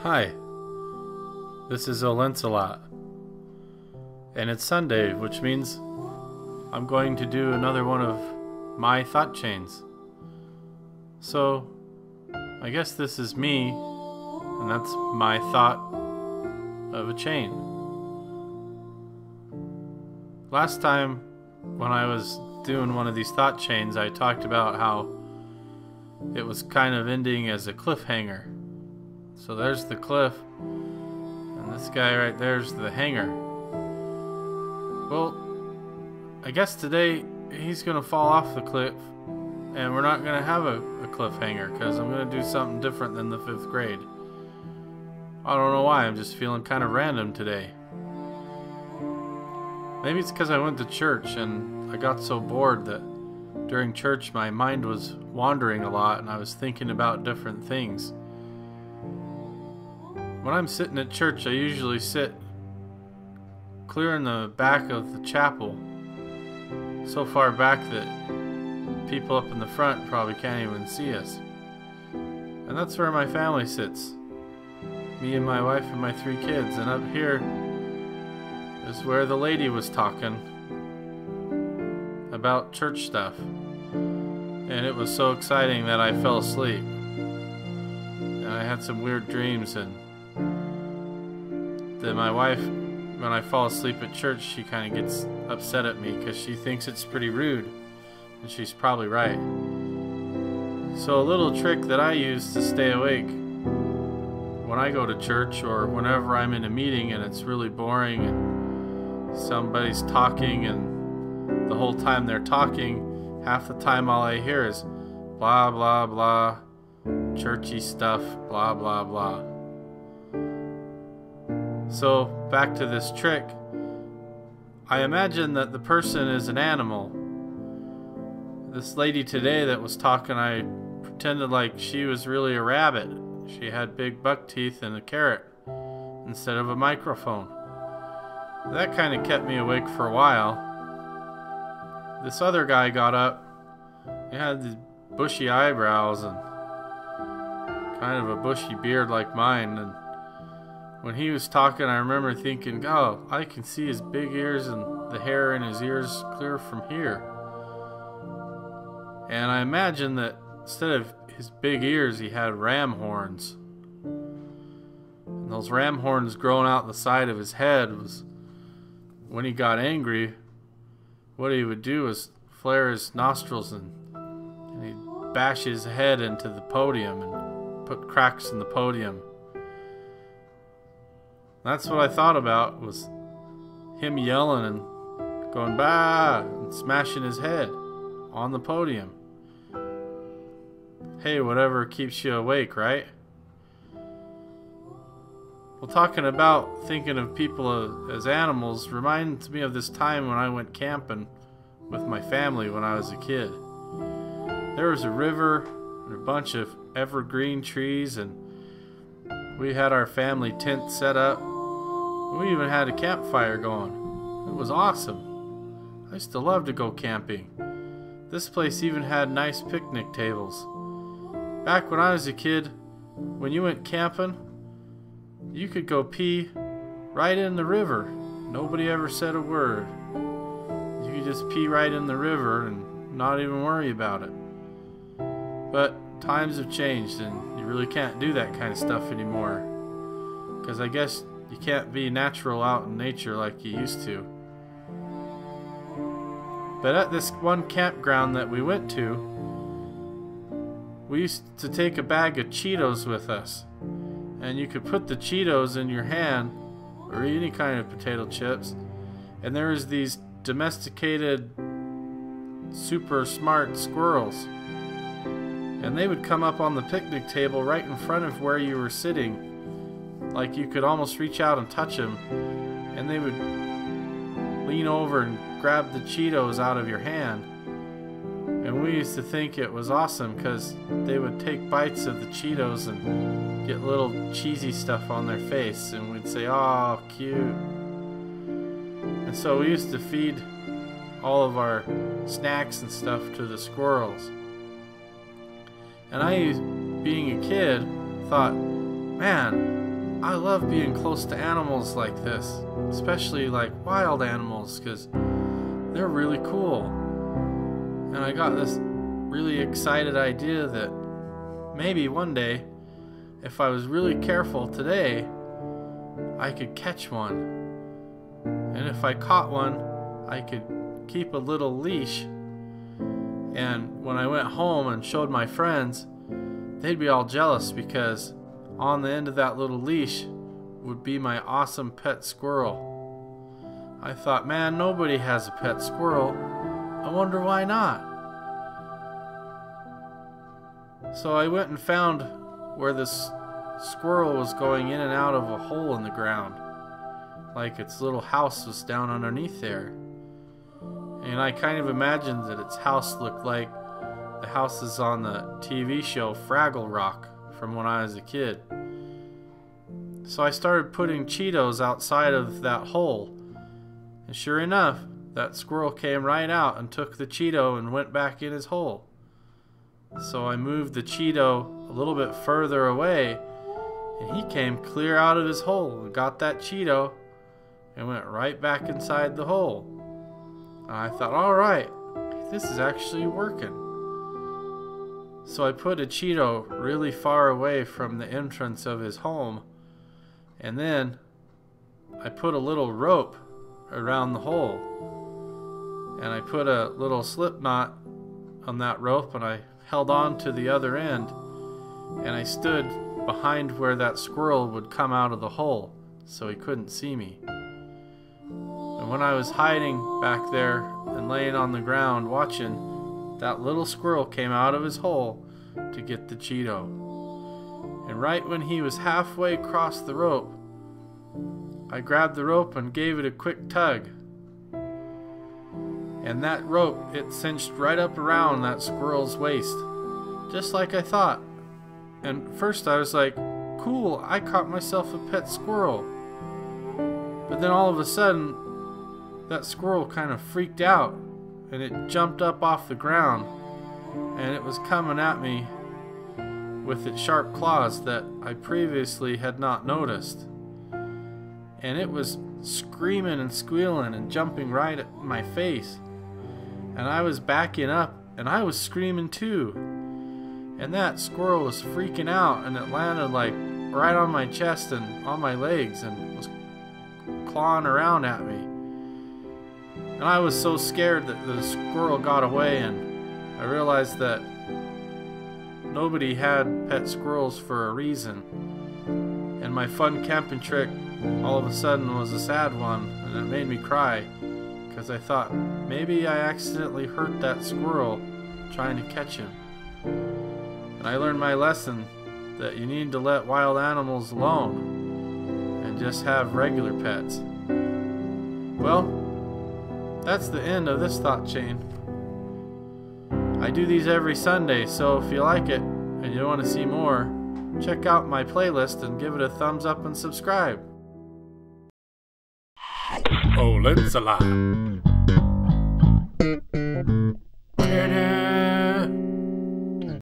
Hi, this is Olencelot, and it's Sunday, which means I'm going to do another one of my thought chains. So, I guess this is me, and that's my thought of a chain. Last time, when I was doing one of these thought chains, I talked about how it was kind of ending as a cliffhanger. So there's the cliff, and this guy right there's the hanger. Well, I guess today he's gonna fall off the cliff, and we're not gonna have a cliffhanger because I'm gonna do something different than the 5th grade. I don't know why, I'm just feeling kind of random today. Maybe it's because I went to church and I got so bored that during church my mind was wandering a lot and I was thinking about different things. When I'm sitting at church, I usually sit clear in the back of the chapel, so far back that people up in the front probably can't even see us. And that's where my family sits. Me and my wife and my 3 kids. And up here is where the lady was talking about church stuff. And it was so exciting that I fell asleep. And I had some weird dreams, and then my wife, when I fall asleep at church, she kind of gets upset at me because she thinks it's pretty rude, and she's probably right. So a little trick that I use to stay awake when I go to church, or whenever I'm in a meeting and it's really boring and somebody's talking, and the whole time they're talking, half the time all I hear is blah blah blah, churchy stuff, blah blah blah. So back to this trick. I imagine that the person is an animal. This lady today that was talking, I pretended like she was really a rabbit. She had big buck teeth and a carrot instead of a microphone. That kind of kept me awake for a while. This other guy got up. He had these bushy eyebrows and kind of a bushy beard like mine, and when he was talking, I remember thinking, oh, I can see his big ears and the hair in his ears clear from here. And I imagined that instead of his big ears, he had ram horns. And those ram horns growing out the side of his head was, when he got angry, what he would do was flare his nostrils and he'd bash his head into the podium and put cracks in the podium. That's what I thought about, was him yelling and going bah and smashing his head on the podium. Hey, whatever keeps you awake, right? Well, talking about thinking of people as animals reminds me of this time when I went camping with my family when I was a kid. There was a river and a bunch of evergreen trees, and we had our family tent set up. We even had a campfire going. It was awesome. I used to love to go camping. This place even had nice picnic tables. Back when I was a kid, when you went camping, you could go pee right in the river. Nobody ever said a word. You could just pee right in the river and not even worry about it. But times have changed, and you really can't do that kind of stuff anymore. Because I guess you can't be natural out in nature like you used to. But at this one campground that we went to, we used to take a bag of Cheetos with us. And you could put the Cheetos in your hand, or any kind of potato chips, and there was these domesticated, super smart squirrels. And they would come up on the picnic table right in front of where you were sitting. Like you could almost reach out and touch them, and they would lean over and grab the Cheetos out of your hand. And we used to think it was awesome because they would take bites of the Cheetos and get little cheesy stuff on their face, and we'd say, oh, cute. And so we used to feed all of our snacks and stuff to the squirrels. And I, being a kid, thought, man, I love being close to animals like this, especially like wild animals, because they're really cool. And I got this really excited idea that maybe one day, if I was really careful today, I could catch one. And if I caught one, I could keep a little leash. And when I went home and showed my friends, they'd be all jealous because on the end of that little leash would be my awesome pet squirrel. I thought, man, nobody has a pet squirrel. I wonder why not. So I went and found where this squirrel was going in and out of a hole in the ground, like its little house was down underneath there. And I kind of imagined that its house looked like the houses on the TV show Fraggle Rock from when I was a kid. So I started putting Cheetos outside of that hole, and sure enough, that squirrel came right out and took the Cheeto and went back in his hole. So I moved the Cheeto a little bit further away, and he came clear out of his hole and got that Cheeto and went right back inside the hole. And I thought, alright, this is actually working. So I put a Cheeto really far away from the entrance of his home, and then I put a little rope around the hole, and I put a little slip knot on that rope, and I held on to the other end, and I stood behind where that squirrel would come out of the hole so he couldn't see me. And when I was hiding back there and laying on the ground watching, that little squirrel came out of his hole to get the Cheeto. And right when he was halfway across the rope, I grabbed the rope and gave it a quick tug. And that rope, it cinched right up around that squirrel's waist, just like I thought. And first I was like, cool, I caught myself a pet squirrel. But then all of a sudden, that squirrel kind of freaked out, and it jumped up off the ground, and it was coming at me with its sharp claws that I previously had not noticed. And it was screaming and squealing and jumping right at my face. And I was backing up, and I was screaming too. And that squirrel was freaking out, and it landed like right on my chest and on my legs and was clawing around at me. And I was so scared that the squirrel got away, and I realized that nobody had pet squirrels for a reason. And my fun camping trick all of a sudden was a sad one, and it made me cry, because I thought maybe I accidentally hurt that squirrel trying to catch him. And I learned my lesson that you need to let wild animals alone and just have regular pets. Well, that's the end of this thought chain. I do these every Sunday, so if you like it and you want to see more, check out my playlist and give it a thumbs up and subscribe. Oh, let's alive.